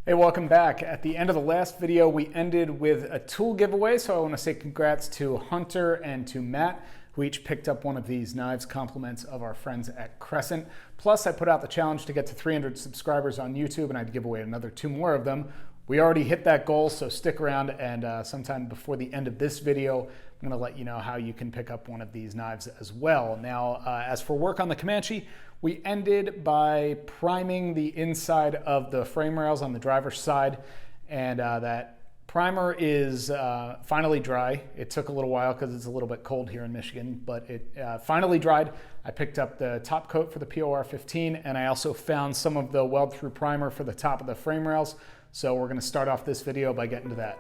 Hey, welcome back. At the end of the last video, we ended with a tool giveaway, so I want to say congrats to Hunter and to Matt, who each picked up one of these knives, compliments of our friends at Crescent. Plus, I put out the challenge to get to 300 subscribers on YouTube, and I'd give away another 2 more of them. We already hit that goal, so stick around, and sometime before the end of this video, I'm going to let you know how you can pick up one of these knives as well. Now, as for work on the Comanche, we ended by priming the inside of the frame rails on the driver's side, and that primer is finally dry. It took a little while because it's a little bit cold here in Michigan, but it finally dried. I picked up the top coat for the POR 15, and I also found some of the weld-through primer for the top of the frame rails. So we're going to start off this video by getting to that.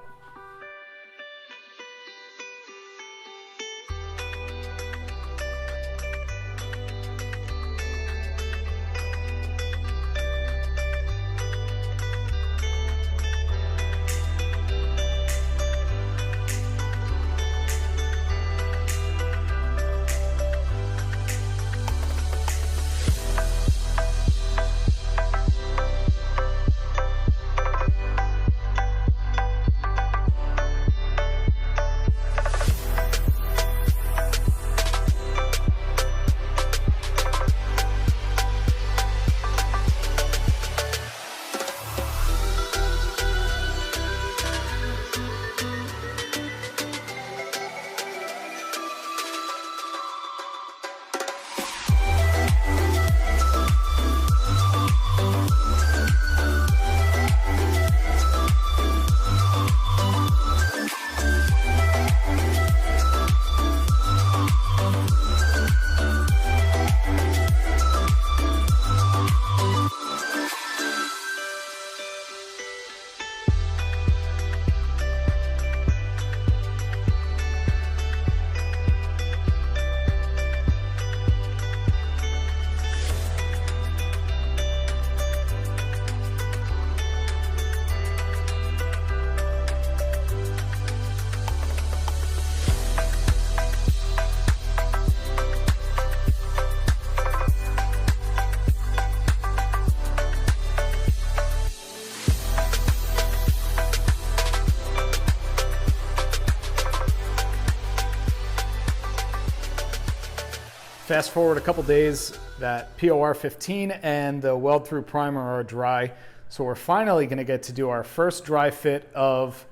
Fast forward a couple days, that POR 15 and the weld-through primer are dry. So we're finally going to get to do our first dry fit of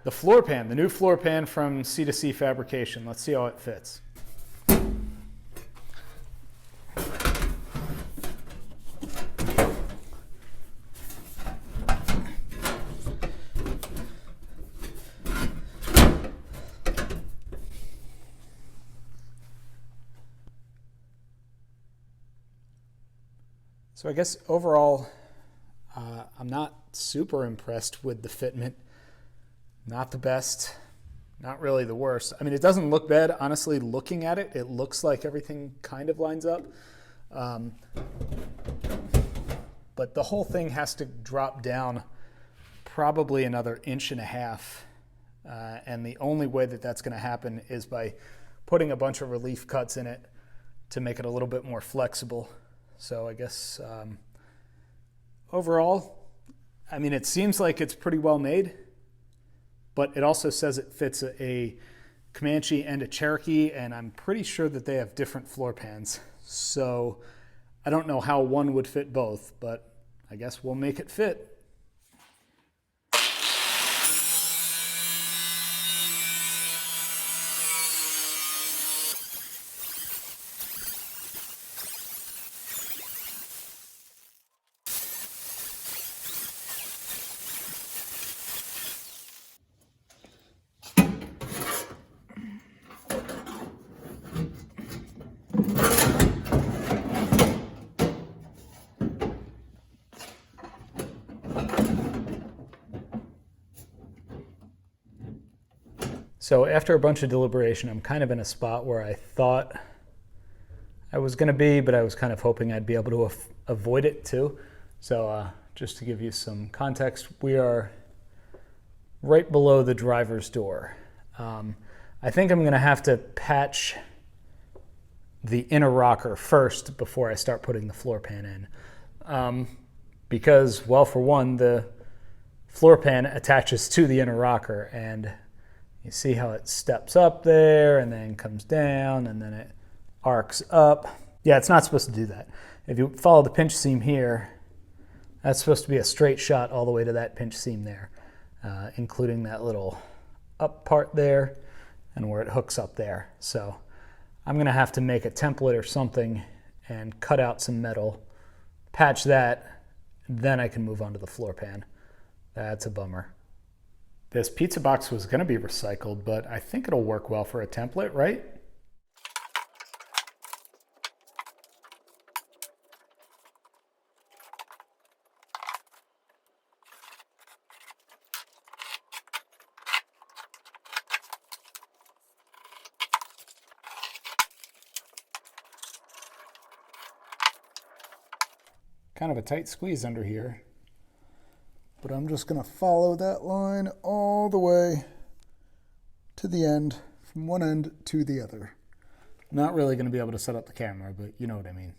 the floor pan, the new floor pan from C2C Fabrication. Let's see how it fits. So I guess overall, I'm not super impressed with the fitment. Not the best, not really the worst. I mean, it doesn't look bad. Honestly, looking at it, it looks like everything kind of lines up. But the whole thing has to drop down probably another 1.5 inches. And the only way that that's going to happen is by putting a bunch of relief cuts in it to make it a little bit more flexible. So I guess overall, I mean, it seems like it's pretty well made, but it also says it fits a Comanche and a Cherokee, and I'm pretty sure that they have different floor pans. So I don't know how one would fit both, but I guess we'll make it fit. So after a bunch of deliberation, I'm kind of in a spot where I thought I was going to be, but I was kind of hoping I'd be able to avoid it too. So just to give you some context, we are right below the driver's door. I think I'm going to have to patch the inner rocker first before I start putting the floor pan in. Because, well, for one, the floor pan attaches to the inner rocker, and you see how it steps up there and then comes down and then it arcs up. Yeah, it's not supposed to do that. If you follow the pinch seam here, that's supposed to be a straight shot all the way to that pinch seam there, including that little up part there and where it hooks up there. So I'm gonna have to make a template or something and cut out some metal, patch that, then I can move on to the floor pan. That's a bummer. This pizza box was gonna be recycled, but I think it'll work well for a template, right? Kind of a tight squeeze under here, but I'm just gonna follow that line all the way to the end, from one end to the other. Not really gonna be able to set up the camera, but you know what I mean.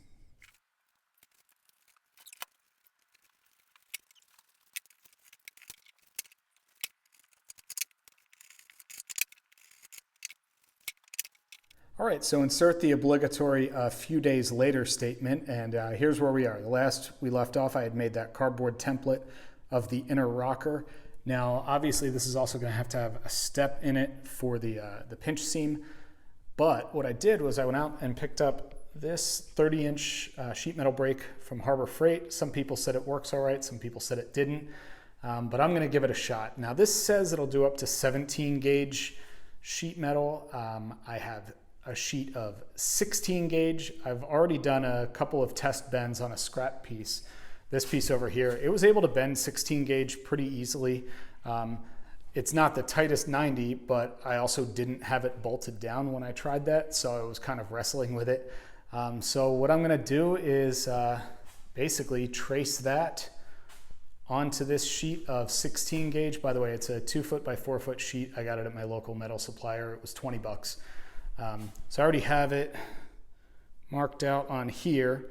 All right, so insert the obligatory "a few days later" statement, and here's where we are. The last we left off, I had made that cardboard template of the inner rocker. Now, obviously, this is also going to have a step in it for the pinch seam, but what I did was I went out and picked up this 30-inch sheet metal brake from Harbor Freight. Some people said it works all right, some people said it didn't, but I'm going to give it a shot. Now, this says it'll do up to 17 gauge sheet metal. I have a sheet of 16 gauge. I've already done a couple of test bends on a scrap piece. This piece over here, it was able to bend 16 gauge pretty easily. It's not the tightest 90, but I also didn't have it bolted down when I tried that, so I was kind of wrestling with it. So what I'm gonna do is basically trace that onto this sheet of 16 gauge. By the way, it's a 2 foot by 4 foot sheet. I got it at my local metal supplier. It was 20 bucks. So I already have it marked out on here.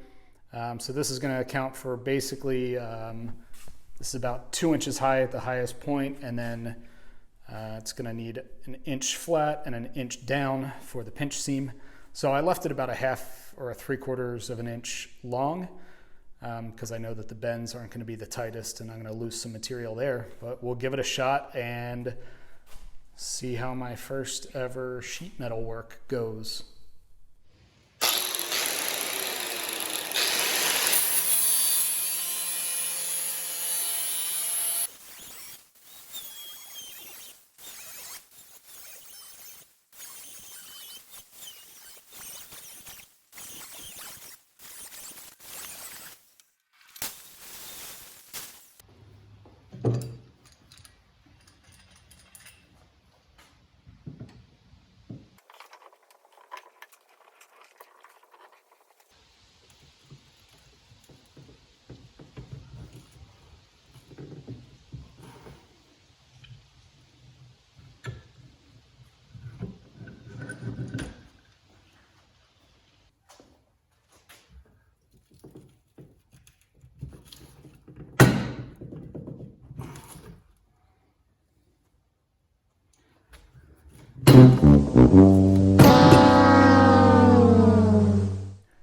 So this is going to account for basically, this is about 2 inches high at the highest point, and then it's going to need an inch flat and an inch down for the pinch seam. So I left it about a half or a 3/4 of an inch long, because I know that the bends aren't going to be the tightest and I'm going to lose some material there, but we'll give it a shot and see how my first ever sheet metal work goes.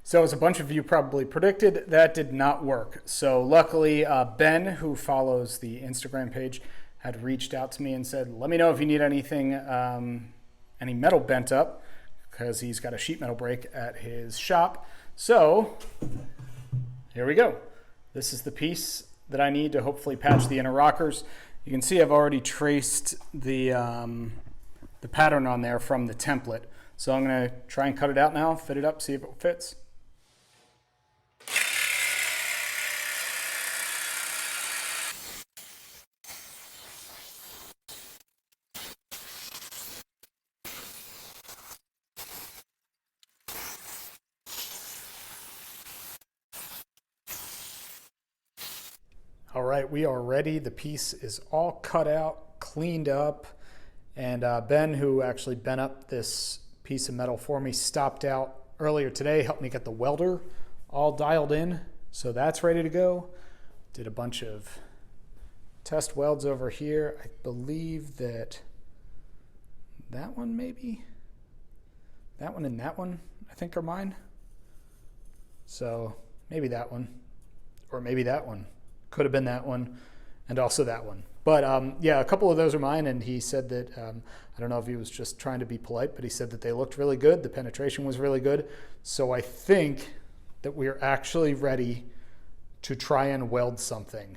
So as a bunch of you probably predicted, that did not work. So luckily, Ben, who follows the Instagram page, had reached out to me and said, let me know if you need anything, any metal bent up, because he's got a sheet metal brake at his shop. So here we go. This is the piece that I need to hopefully patch the inner rockers. You can see I've already traced the pattern on there from the template. So I'm going to try and cut it out now, fit it up, see if it fits. All right, we are ready. The piece is all cut out, cleaned up, and Ben, who actually bent up this piece of metal for me, stopped out earlier today, helped me get the welder all dialed in, so that's ready to go. Did a bunch of test welds over here. I believe that one maybe, that one and that one I think are mine. So maybe that one, or maybe that one. Could have been that one, and also that one. But yeah, a couple of those are mine, and he said that, I don't know if he was just trying to be polite, but he said that they looked really good. The penetration was really good. So I think that we are actually ready to try and weld something.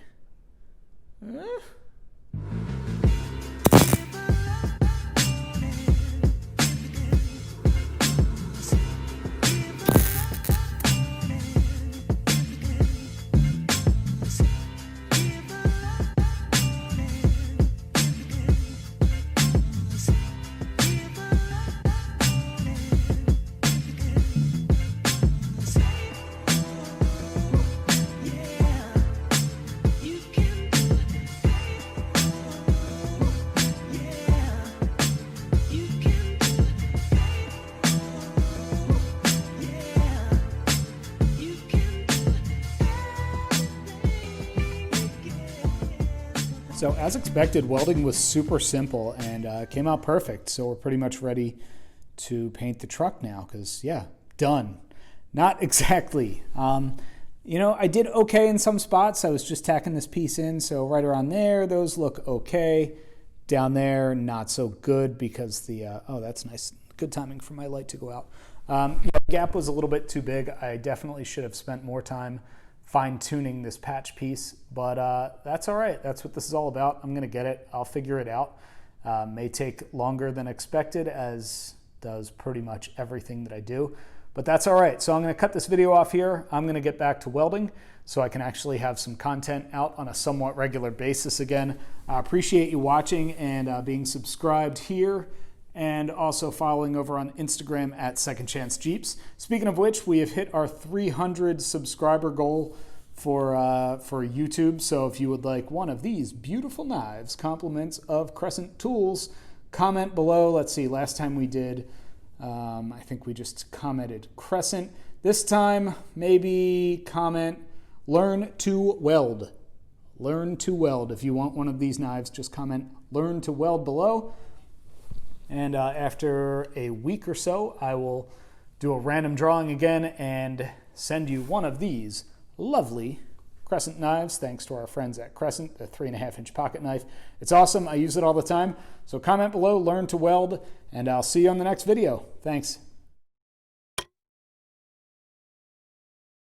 So as expected, welding was super simple and came out perfect. So we're pretty much ready to paint the truck now because, yeah, done. Not exactly. You know, I did okay in some spots. I was just tacking this piece in. So right around there, those look okay. Down there, not so good because the, oh, that's nice. Good timing for my light to go out. Yeah, the gap was a little bit too big. I definitely should have spent more time fine-tuning this patch piece, but that's all right. That's what this is all about. I'm gonna get it. I'll figure it out. May take longer than expected, as does pretty much everything that I do, but that's all right. So I'm gonna cut this video off here. I'm gonna get back to welding so I can actually have some content out on a somewhat regular basis again. I appreciate you watching and being subscribed here, and also following over on Instagram at Second Chance Jeeps. Speaking of which, we have hit our 300 subscriber goal for YouTube. So if you would like one of these beautiful knives, compliments of Crescent Tools, comment below. Let's see, last time we did, I think we just commented Crescent. This time, maybe comment learn to weld. Learn to weld. If you want one of these knives, just comment learn to weld below. And after a week or so, I will do a random drawing again and send you one of these lovely Crescent knives, thanks to our friends at Crescent, the 3.5-inch pocket knife. It's awesome. I use it all the time. So comment below, learn to weld, and I'll see you on the next video. Thanks.